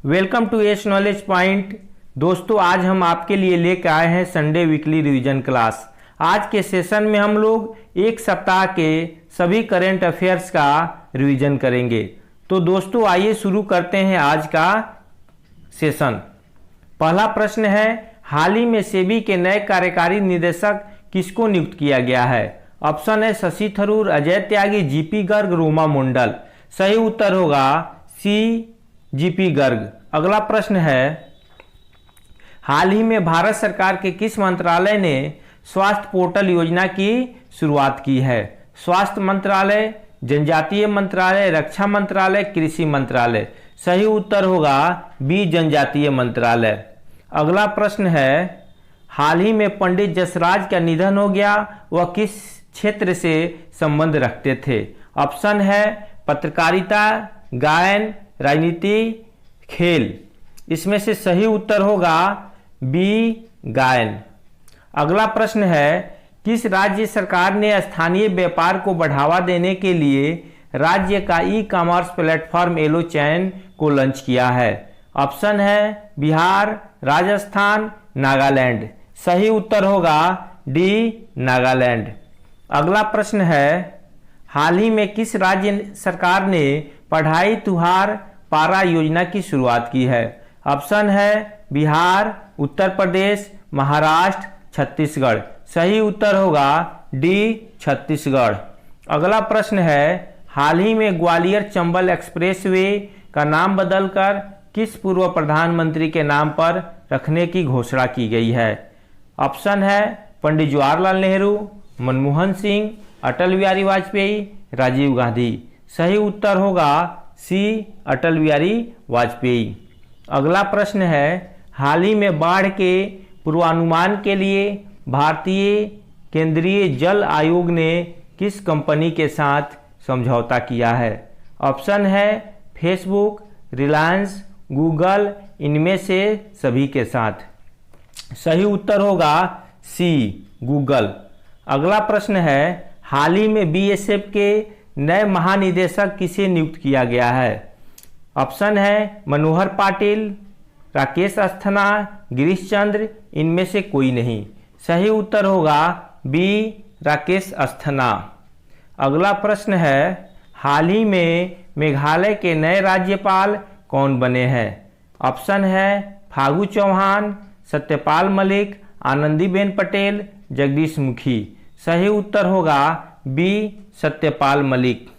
Welcome to S knowledge point. दोस्तों, आज हम आपके लिए लेकर आए हैं संडे वीकली रिवीजन क्लास। आज के सेशन में हम लोग एक सप्ताह के सभी करंट अफेयर्स का रिवीजन करेंगे। तो दोस्तों, आइए शुरू करते हैं आज का सेशन। पहला प्रश्न है, हाल ही में सेबी के नए कार्यकारी निदेशक किसको नियुक्त किया गया है? ऑप्शन है शशि थरूर, अजय त्यागी, जीपी गर्ग, रोमा मंडल। सही उत्तर होगा सी, जीपी गर्ग। अगला प्रश्न है, हाल ही में भारत सरकार के किस मंत्रालय ने स्वास्थ्य पोर्टल योजना की शुरुआत की है? स्वास्थ्य मंत्रालय, जनजातीय मंत्रालय, रक्षा मंत्रालय, कृषि मंत्रालय। सही उत्तर होगा बी, जनजातीय मंत्रालय। अगला प्रश्न है, हाल ही में पंडित जसराज का निधन हो गया, वह किस क्षेत्र से संबंध रखते थे? ऑप्शन है पत्रकारिता, गायन, राजनीति, खेल। इसमें से सही उत्तर होगा बी, गायन। अगला प्रश्न है, किस राज्य सरकार ने स्थानीय व्यापार को बढ़ावा देने के लिए राज्य का ई कॉमर्स प्लेटफॉर्म येलो चैन को लॉन्च किया है? ऑप्शन है बिहार, राजस्थान, नागालैंड। सही उत्तर होगा डी, नागालैंड। अगला प्रश्न है, हाल ही में किस राज्य सरकार ने पढ़ाई तुहार पारा योजना की शुरुआत की है? ऑप्शन है बिहार, उत्तर प्रदेश, महाराष्ट्र, छत्तीसगढ़। सही उत्तर होगा डी, छत्तीसगढ़। अगला प्रश्न है, हाल ही में ग्वालियर चंबल एक्सप्रेसवे का नाम बदलकर किस पूर्व प्रधानमंत्री के नाम पर रखने की घोषणा की गई है? ऑप्शन है पंडित जवाहरलाल नेहरू, मनमोहन सिंह, अटल बिहारी वाजपेयी, राजीव गांधी। सही उत्तर होगा सी, अटल बिहारी वाजपेयी। अगला प्रश्न है, हाल ही में बाढ़ के पूर्वानुमान के लिए भारतीय केंद्रीय जल आयोग ने किस कंपनी के साथ समझौता किया है? ऑप्शन है फेसबुक, रिलायंस, गूगल, इनमें से सभी के साथ। सही उत्तर होगा सी, गूगल। अगला प्रश्न है, हाल ही में बीएसएफ के नए महानिदेशक किसे नियुक्त किया गया है? ऑप्शन है मनोहर पाटिल, राकेश अस्थाना, गिरीश चंद्र, इनमें से कोई नहीं। सही उत्तर होगा बी, राकेश अस्थाना। अगला प्रश्न है, हाल ही में मेघालय के नए राज्यपाल कौन बने हैं? ऑप्शन है फागू चौहान, सत्यपाल मलिक, आनंदीबेन पटेल, जगदीश मुखी। सही उत्तर होगा बी, सत्यपाल मलिक।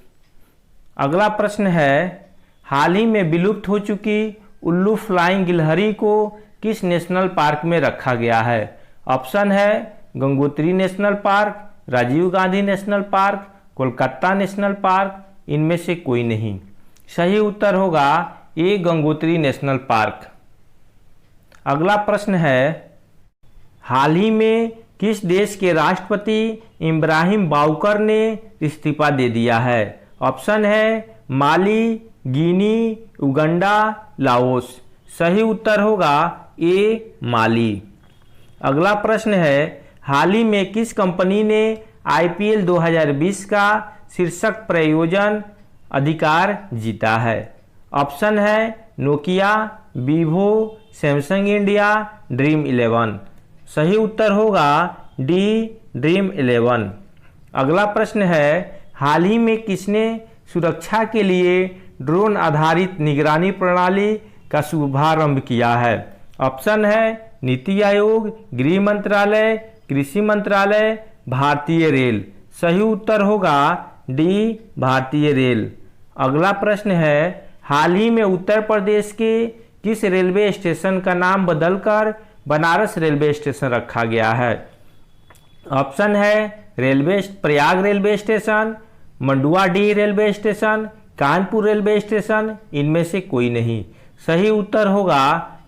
अगला प्रश्न है, हाल ही में विलुप्त हो चुकी उल्लू फ्लाइंग गिलहरी को किस नेशनल पार्क में रखा गया है? ऑप्शन है Gangotri national park, Rajiv Gandhi national park, Kolkata national park, इनमें से कोई नहीं। सही उत्तर होगा ए, गंगोत्री नेशनल पार्क। अगला प्रश्न है, हाल ही में किस देश के राष्ट्रपति इब्राहिम बाउकर ने इस्तीफा दे दिया है? ऑप्शन है माली, गिनी, उगांडा, लाओस। सही उत्तर होगा ए, माली। अगला प्रश्न है, हाल ही में किस कंपनी ने आईपीएल 2020 का शीर्षक प्रायोजन अधिकार जीता है? ऑप्शन है Nokia, Vivo, Samsung India, dream 11। सही उत्तर होगा डी, ड्रीम 11। अगला प्रश्न है, हाल ही में किसने सुरक्षा के लिए ड्रोन आधारित निगरानी प्रणाली का शुभारंभ किया है? ऑप्शन है नीति आयोग, गृह मंत्रालय, कृषि मंत्रालय, भारतीय रेल। सही उत्तर होगा डी, भारतीय रेल। अगला प्रश्न है, हाल ही में उत्तर प्रदेश के किस रेलवे स्टेशन का नाम बदलकर बनारस रेलवे स्टेशन रखा गया है? ऑप्शन है Prayag railway station, Manduadih railway station, Kanpur railway station, इनमें से कोई नहीं। सही उत्तर होगा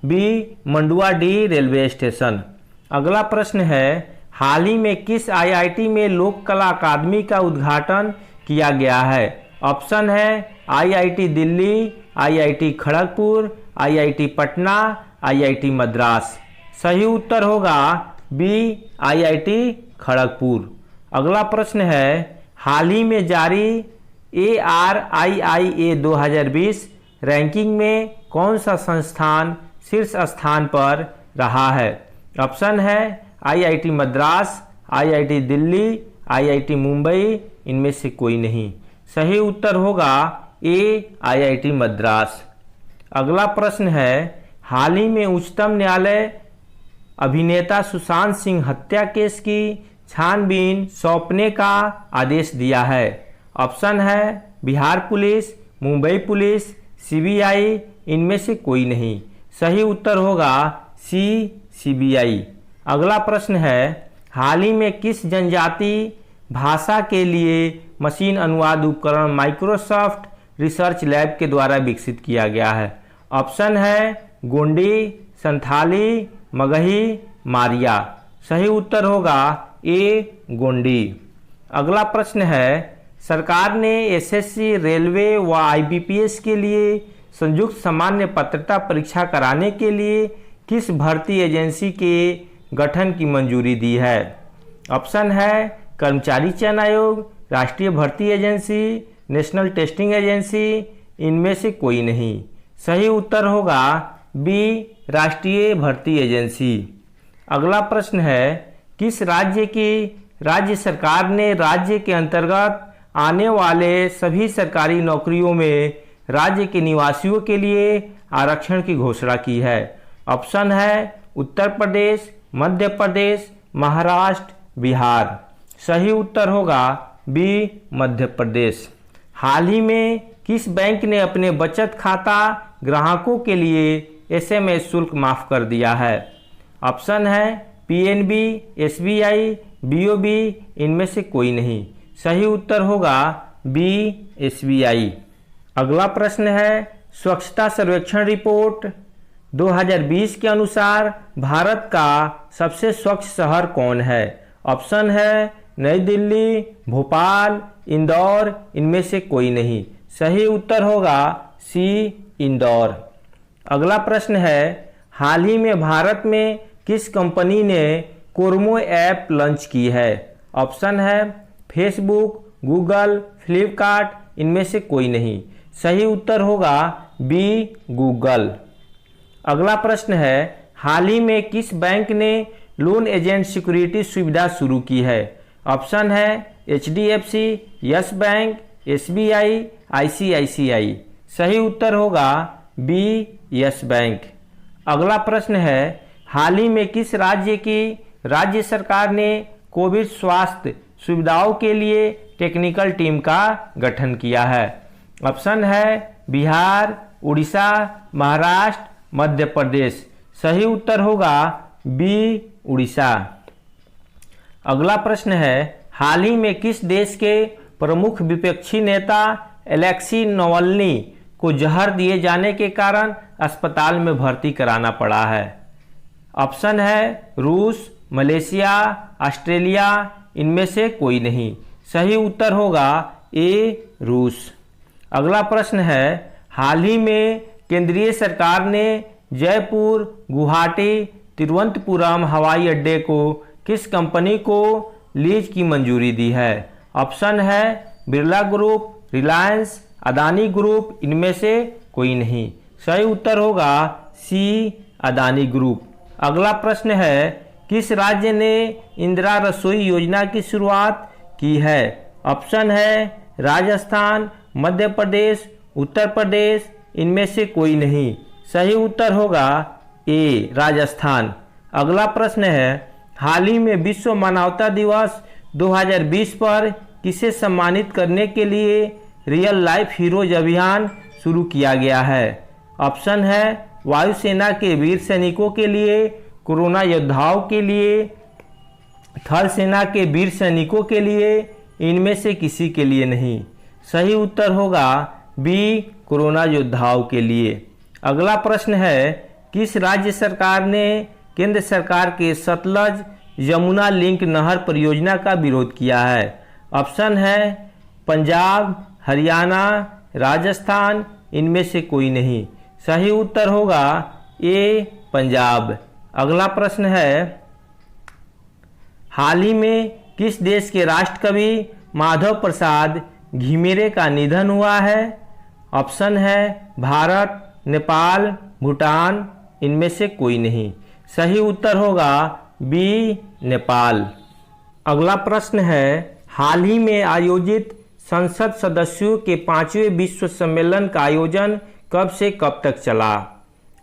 बी, मंडुआडीह रेलवे स्टेशन। अगला प्रश्न है, हाल ही में किस आईआईटी में लोक कला अकादमी का उद्घाटन किया गया है? ऑप्शन है IIT Delhi, IIT Kharagpur, IIT Patna, IIT Madras. सही उत्तर होगा बी, आईआईटी खड़गपुर। अगला प्रश्न है, हाल ही में जारी ARIIA 2020 रैंकिंग में कौन सा संस्थान शीर्ष स्थान पर रहा है? ऑप्शन है IIT Madras, IIT Delhi, IIT Mumbai, इनमें से कोई नहीं। सही उत्तर होगा ए IIT मद्रास। अगला प्रश्न है, हाल ही में उच्चतम न्यायालय अभिनेता सुशांत सिंह हत्या केस की छानबीन सौंपने का आदेश दिया है। ऑप्शन है Bihar police, Mumbai police, CBI, इनमें से कोई नहीं। सही उत्तर होगा सी CBI। अगला प्रश्न है, हाल ही में किस जनजाति भाषा के लिए मशीन अनुवाद उपकरण माइक्रोसॉफ्ट रिसर्च लैब के द्वारा विकसित किया गया है? ऑप्शन है गोंडी, संथाली, मगही, मारिया। सही उत्तर होगा ए गोंडी। अगला प्रश्न है, सरकार ने SSC, रेलवे व IBPS के लिए संयुक्त सामान्य पात्रता परीक्षा कराने के लिए किस भर्ती एजेंसी के गठन की मंजूरी दी है? ऑप्शन है कर्मचारी चयन आयोग, राष्ट्रीय भर्ती एजेंसी, नेशनल टेस्टिंग एजेंसी, इनमें से कोई नहीं। सही उत्तर होगा बी राष्ट्रीय भर्ती एजेंसी। अगला प्रश्न है, किस राज्य की राज्य सरकार ने राज्य के अंतर्गत आने वाले सभी सरकारी नौकरियों में राज्य के निवासियों के लिए आरक्षण की घोषणा की है? ऑप्शन है उत्तर प्रदेश, मध्य प्रदेश, महाराष्ट्र, बिहार। सही उत्तर होगा बी मध्य प्रदेश। हाल ही में किस बैंक ने अपने बचत खाता ग्राहकों के लिए SMS शुल्क माफ कर दिया है? ऑप्शन है PNB, SBI, BOB, इनमें से कोई नहीं। सही उत्तर होगा बी SBI। अगला प्रश्न है, स्वच्छता सर्वेक्षण रिपोर्ट 2020 के अनुसार भारत का सबसे स्वच्छ शहर कौन है? ऑप्शन है नई दिल्ली, भोपाल, इंदौर, इनमें से कोई नहीं। सही उत्तर होगा सी इंदौर। अगला प्रश्न है, हाल ही में भारत में किस कंपनी ने कोरमो ऐप लॉन्च की है? ऑप्शन है फेसबुक, गूगल, फ्लिपकार्ट, इनमें से कोई नहीं। सही उत्तर होगा बी गूगल। अगला प्रश्न है, हाल ही में किस बैंक ने लोन एजेंट सिक्योरिटी सुविधा शुरू की है? ऑप्शन है HDFC, yes bank, SBI, ICICI। सही उत्तर होगा बी यस बैंक। अगला प्रश्न है, हाल ही में किस राज्य की राज्य सरकार ने कोविड स्वास्थ्य सुविधाओं के लिए टेक्निकल टीम का गठन किया है? ऑप्शन है बिहार, उड़ीसा, महाराष्ट्र, मध्य प्रदेश। सही उत्तर होगा बी उड़ीसा। अगला प्रश्न है, हाल ही में किस देश के प्रमुख विपक्षी नेता एलेक्सी नवल्नी को जहर दिए जाने के कारण अस्पताल में भर्ती कराना पड़ा है? ऑप्शन है रूस, मलेशिया, ऑस्ट्रेलिया, इनमें से कोई नहीं। सही उत्तर होगा ए रूस। अगला प्रश्न है, हाल ही में केंद्रीय सरकार ने जयपुर, गुवाहाटी, तिरुवनंतपुरम हवाई अड्डे को किस कंपनी को लीज की मंजूरी दी है? ऑप्शन है बिरला ग्रुप, रिलायंस, अदानी ग्रुप, इनमें से कोई नहीं। सही उत्तर होगा सी अदानी ग्रुप। अगला प्रश्न है, किस राज्य ने इंदिरा रसोई योजना की शुरुआत की है? ऑप्शन है राजस्थान, मध्य प्रदेश, उत्तर प्रदेश, इनमें से कोई नहीं। सही उत्तर होगा ए राजस्थान। अगला प्रश्न है, हाल ही में विश्व मानवता दिवस 2020 पर किसे सम्मानित करने के लिए रियल लाइफ हीरोज अभियान शुरू किया गया है? ऑप्शन है वायुसेना के वीर सैनिकों के लिए, कोरोना योद्धाओं के लिए, थल सेना के वीर सैनिकों के लिए, इनमें से किसी के लिए नहीं। सही उत्तर होगा बी कोरोना योद्धाओं के लिए। अगला प्रश्न है, किस राज्य सरकार ने केंद्र सरकार के सतलज यमुना लिंक नहर परियोजना का विरोध किया है? ऑप्शन है पंजाब, हरियाणा, राजस्थान, इनमें से कोई नहीं। सही उत्तर होगा ए पंजाब। अगला प्रश्न है, हाल ही में किस देश के राष्ट्रकवि माधव प्रसाद घिमिरे का निधन हुआ है? ऑप्शन है भारत, नेपाल, भूटान, इनमें से कोई नहीं। सही उत्तर होगा बी, नेपाल। अगला प्रश्न है, हाल ही में आयोजित संसद सदस्यों के 5वें विश्व सम्मेलन का आयोजन कब से कब तक चला?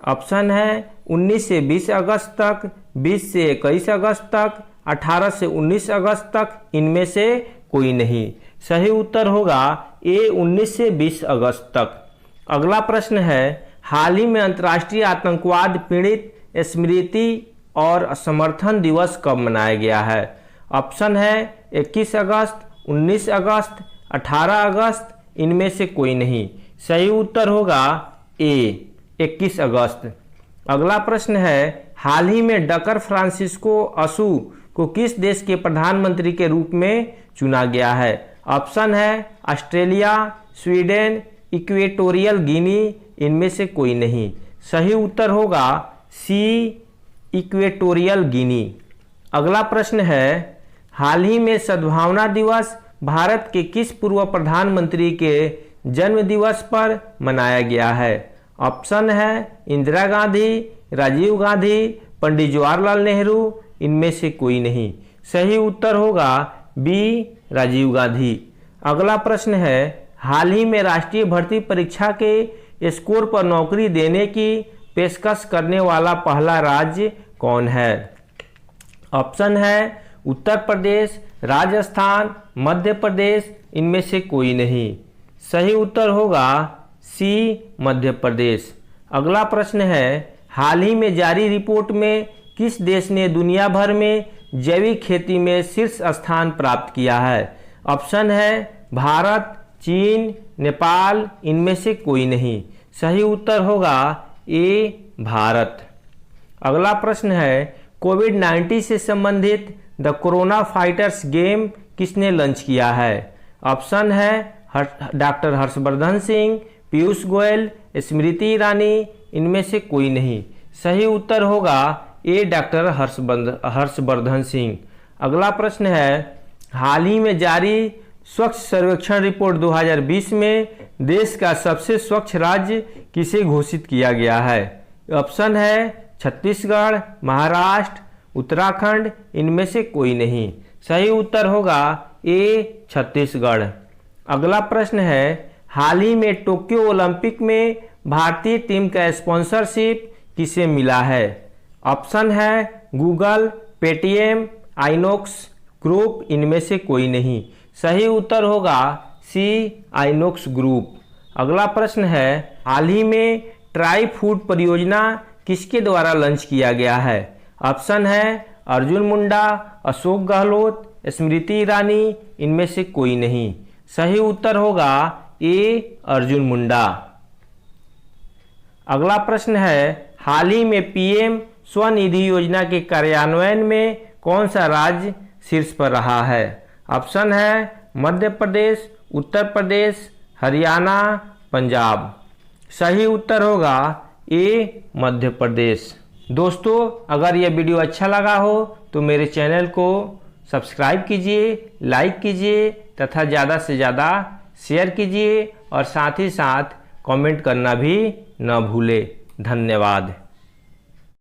ऑप्शन है 19 से 20 अगस्त तक, 20 से 21 अगस्त तक, 18 से 19 अगस्त तक, इनमें से कोई नहीं। सही उत्तर होगा ए, 19 से 20 अगस्त तक। अगला प्रश्न है, हाल ही में अंतर्राष्ट्रीय आतंकवाद पीड़ित स्मृति और समर्थन दिवस कब मनाया गया है? ऑप्शन है 21 अगस्त, 19 अगस्त, 18 अगस्त, इनमें से कोई नहीं। सही उत्तर होगा ए, 21 अगस्त। अगला प्रश्न है, हाल ही में डकर फ्रांसिस्को असू को किस देश के प्रधानमंत्री के रूप में चुना गया है? ऑप्शन है ऑस्ट्रेलिया, स्वीडन, इक्वेटोरियल गिनी, इनमें से कोई नहीं। सही उत्तर होगा सी, इक्वेटोरियल गिनी। अगला प्रश्न है, हाल ही में सद्भावना दिवस भारत के किस पूर्व प्रधानमंत्री के जन्म दिवस पर मनाया गया है? ऑप्शन है इंदिरा गांधी, राजीव गांधी, पंडित जवाहरलाल नेहरू, इनमें से कोई नहीं। सही उत्तर होगा बी, राजीव गांधी। अगला प्रश्न है, हाल ही में राष्ट्रीय भर्ती परीक्षा के स्कोर पर नौकरी देने की पेशकश करने वाला पहला राज्य कौन है? ऑप्शन है उत्तर प्रदेश, राजस्थान, मध्य प्रदेश, इनमें से कोई नहीं। सही उत्तर होगा सी, मध्य प्रदेश। अगला प्रश्न है, हाल ही में जारी रिपोर्ट में किस देश ने दुनिया भर में जैविक खेती में शीर्ष स्थान प्राप्त किया है? ऑप्शन है भारत, चीन, नेपाल, इनमें से कोई नहीं। सही उत्तर होगा ए, भारत। अगला प्रश्न है, कोविड-19 से संबंधित द कोरोना फाइटर्स गेम किसने लॉन्च किया है? ऑप्शन है डॉक्टर हर्षवर्धन सिंह, पीयूष गोयल, स्मृति ईरानी, इनमें से कोई नहीं। सही उत्तर होगा ए, डॉक्टर हर्षवर्धन सिंह। अगला प्रश्न है, हाल ही में जारी स्वच्छ सर्वेक्षण रिपोर्ट 2020 में देश का सबसे स्वच्छ राज्य किसे घोषित किया गया है? ऑप्शन है छत्तीसगढ़, महाराष्ट्र, उत्तराखंड, इनमें से कोई नहीं। सही उत्तर होगा ए, छत्तीसगढ़। अगला प्रश्न है, हाल ही में टोक्यो ओलंपिक में भारतीय टीम का स्पॉन्सरशिप किसे मिला है? ऑप्शन है गूगल, पेटीएम, आइनॉक्स ग्रुप, इनमें से कोई नहीं। सही उत्तर होगा सी, आइनॉक्स ग्रुप। अगला प्रश्न है, हाल ही में ट्राई फूड परियोजना किसके द्वारा लॉन्च किया गया है? ऑप्शन है अर्जुन मुंडा, अशोक गहलोत, स्मृति ईरानी, इनमें से कोई नहीं। सही उत्तर होगा ए, अर्जुन मुंडा। अगला प्रश्न है, हाल ही में पीएम स्वनिधि योजना के कार्यान्वयन में कौन सा राज्य शीर्ष पर रहा है? ऑप्शन है मध्य प्रदेश, उत्तर प्रदेश, हरियाणा, पंजाब। सही उत्तर होगा ए, मध्य प्रदेश। दोस्तों, अगर यह वीडियो अच्छा लगा हो तो मेरे चैनल को सब्सक्राइब कीजिए, लाइक कीजिए तथा ज़्यादा से ज़्यादा शेयर कीजिए और साथ ही साथ कमेंट करना भी न भूलें। धन्यवाद।